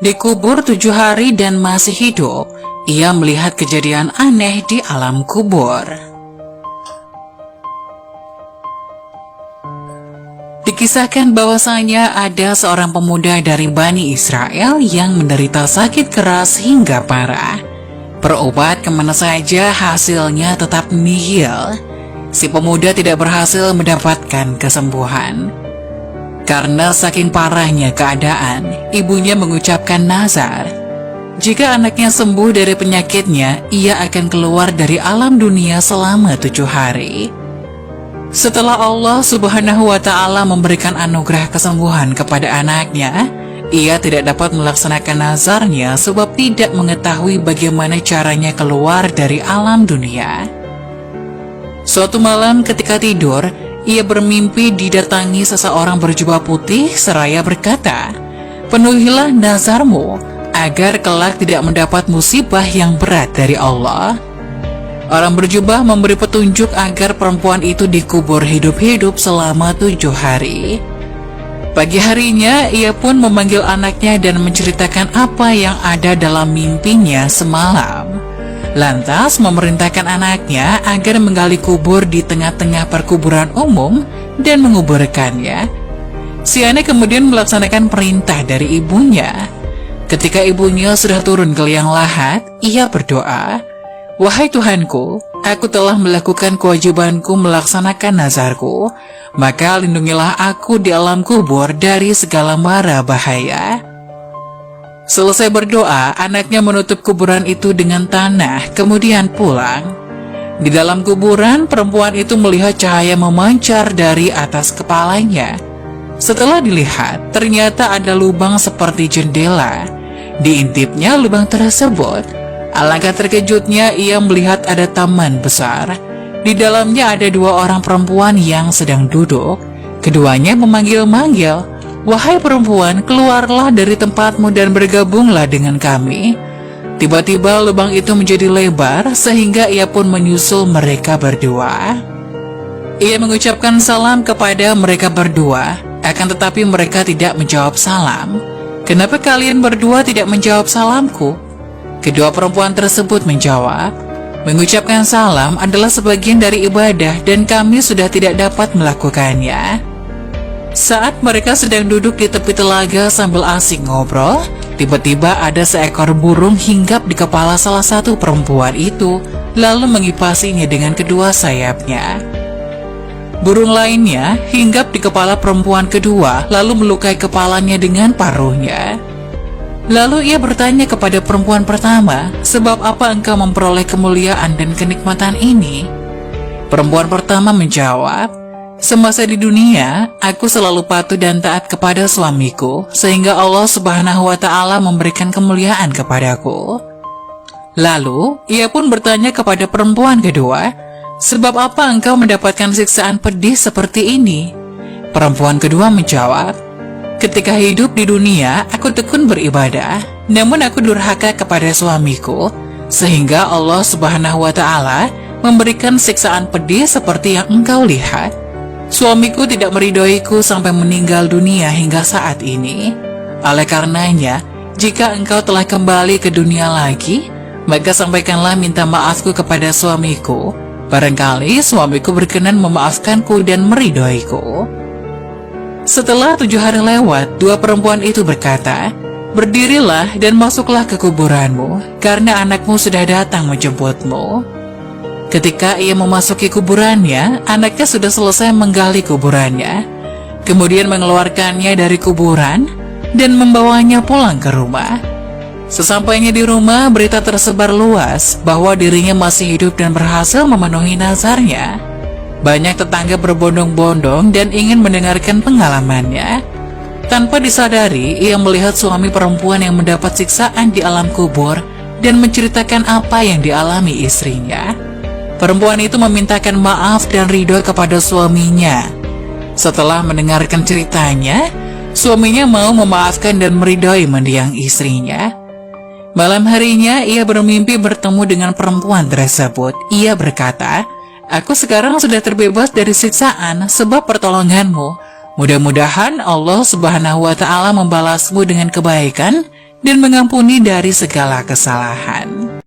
Dikubur 7 hari dan masih hidup, ia melihat kejadian aneh di alam kubur. Dikisahkan bahwasanya ada seorang pemuda dari Bani Israel yang menderita sakit keras hingga parah. Berobat kemana saja hasilnya tetap nihil. Si pemuda tidak berhasil mendapatkan kesembuhan. Karena saking parahnya keadaan, ibunya mengucapkan nazar. Jika anaknya sembuh dari penyakitnya, ia akan keluar dari alam dunia selama 7 hari. Setelah Allah Subhanahu wa Ta'ala memberikan anugerah kesembuhan kepada anaknya, ia tidak dapat melaksanakan nazarnya sebab tidak mengetahui bagaimana caranya keluar dari alam dunia. Suatu malam ketika tidur, ia bermimpi didatangi seseorang berjubah putih seraya berkata, "Penuhilah nazarmu agar kelak tidak mendapat musibah yang berat dari Allah." Orang berjubah memberi petunjuk agar perempuan itu dikubur hidup-hidup selama 7 hari. Pagi harinya, ia pun memanggil anaknya dan menceritakan apa yang ada dalam mimpinya semalam. Lantas memerintahkan anaknya agar menggali kubur di tengah-tengah perkuburan umum dan menguburkannya. Si anak kemudian melaksanakan perintah dari ibunya. Ketika ibunya sudah turun ke liang lahat, ia berdoa, "Wahai Tuhanku, aku telah melakukan kewajibanku melaksanakan nazarku, maka lindungilah aku di alam kubur dari segala mara bahaya." Selesai berdoa, anaknya menutup kuburan itu dengan tanah, kemudian pulang. Di dalam kuburan, perempuan itu melihat cahaya memancar dari atas kepalanya. Setelah dilihat, ternyata ada lubang seperti jendela. Diintipnya lubang tersebut. Alangkah terkejutnya ia melihat ada taman besar. Di dalamnya ada 2 orang perempuan yang sedang duduk. Keduanya memanggil-manggil, "Wahai perempuan, keluarlah dari tempatmu dan bergabunglah dengan kami." Tiba-tiba lubang itu menjadi lebar sehingga ia pun menyusul mereka berdua. Ia mengucapkan salam kepada mereka berdua, akan tetapi mereka tidak menjawab salam. "Kenapa kalian berdua tidak menjawab salamku?" Kedua perempuan tersebut menjawab, "Mengucapkan salam adalah sebagian dari ibadah dan kami sudah tidak dapat melakukannya." Saat mereka sedang duduk di tepi telaga sambil asik ngobrol, tiba-tiba ada seekor burung hinggap di kepala salah satu perempuan itu, lalu mengipasinya dengan kedua sayapnya. Burung lainnya hinggap di kepala perempuan kedua, lalu melukai kepalanya dengan paruhnya. Lalu ia bertanya kepada perempuan pertama, "Sebab apa engkau memperoleh kemuliaan dan kenikmatan ini?" Perempuan pertama menjawab, "Semasa di dunia, aku selalu patuh dan taat kepada suamiku, sehingga Allah Subhanahu wa Ta'ala memberikan kemuliaan kepadaku." Lalu, ia pun bertanya kepada perempuan kedua, "Sebab apa engkau mendapatkan siksaan pedih seperti ini?" Perempuan kedua menjawab, "Ketika hidup di dunia, aku tekun beribadah, namun aku durhaka kepada suamiku, sehingga Allah Subhanahu wa Ta'ala memberikan siksaan pedih seperti yang engkau lihat. Suamiku tidak meridhoiku sampai meninggal dunia hingga saat ini. Oleh karenanya, jika engkau telah kembali ke dunia lagi, maka sampaikanlah minta maafku kepada suamiku. Barangkali suamiku berkenan memaafkanku dan meridhoiku." Setelah 7 hari lewat, 2 perempuan itu berkata, "Berdirilah dan masuklah ke kuburanmu, karena anakmu sudah datang menjemputmu." Ketika ia memasuki kuburannya, anaknya sudah selesai menggali kuburannya, kemudian mengeluarkannya dari kuburan dan membawanya pulang ke rumah. Sesampainya di rumah, berita tersebar luas bahwa dirinya masih hidup dan berhasil memenuhi nazarnya. Banyak tetangga berbondong-bondong dan ingin mendengarkan pengalamannya. Tanpa disadari, ia melihat suami perempuan yang mendapat siksaan di alam kubur dan menceritakan apa yang dialami istrinya. Perempuan itu memintakan maaf dan ridho kepada suaminya. Setelah mendengarkan ceritanya, suaminya mau memaafkan dan meridhoi mendiang istrinya. Malam harinya, ia bermimpi bertemu dengan perempuan tersebut. Ia berkata, "Aku sekarang sudah terbebas dari siksaan sebab pertolonganmu. Mudah-mudahan Allah Subhanahu wa Ta'ala membalasmu dengan kebaikan dan mengampuni dari segala kesalahan.